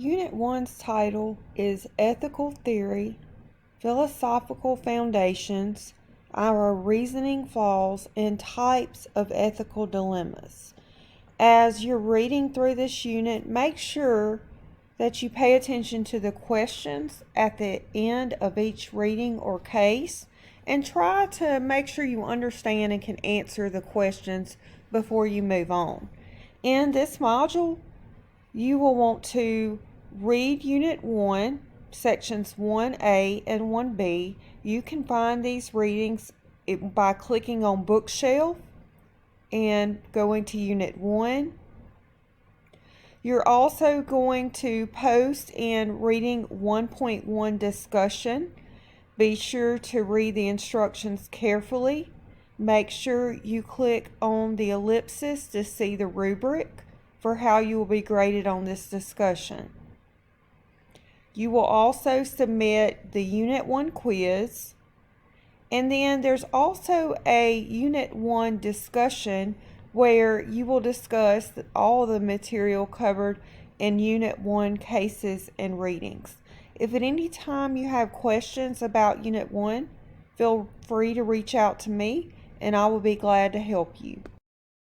Unit 1's title is Ethical Theory, Philosophical Foundations, Our Reasoning Flaws, and Types of Ethical Dilemmas. As you're reading through this unit, make sure that you pay attention to the questions at the end of each reading or case, and try to make sure you understand and can answer the questions before you move on. In this module, you will want to read Unit 1, Sections 1A and 1B. You can find these readings by clicking on Bookshelf and going to Unit 1. You're also going to post in Reading 1.1 discussion. Be sure to read the instructions carefully. Make sure you click on the ellipsis to see the rubric for how you will be graded on this discussion. You will also submit the Unit 1 quiz, and then there's also a Unit 1 discussion where you will discuss all the material covered in Unit 1 cases and readings. If at any time you have questions about Unit 1, feel free to reach out to me and I will be glad to help you.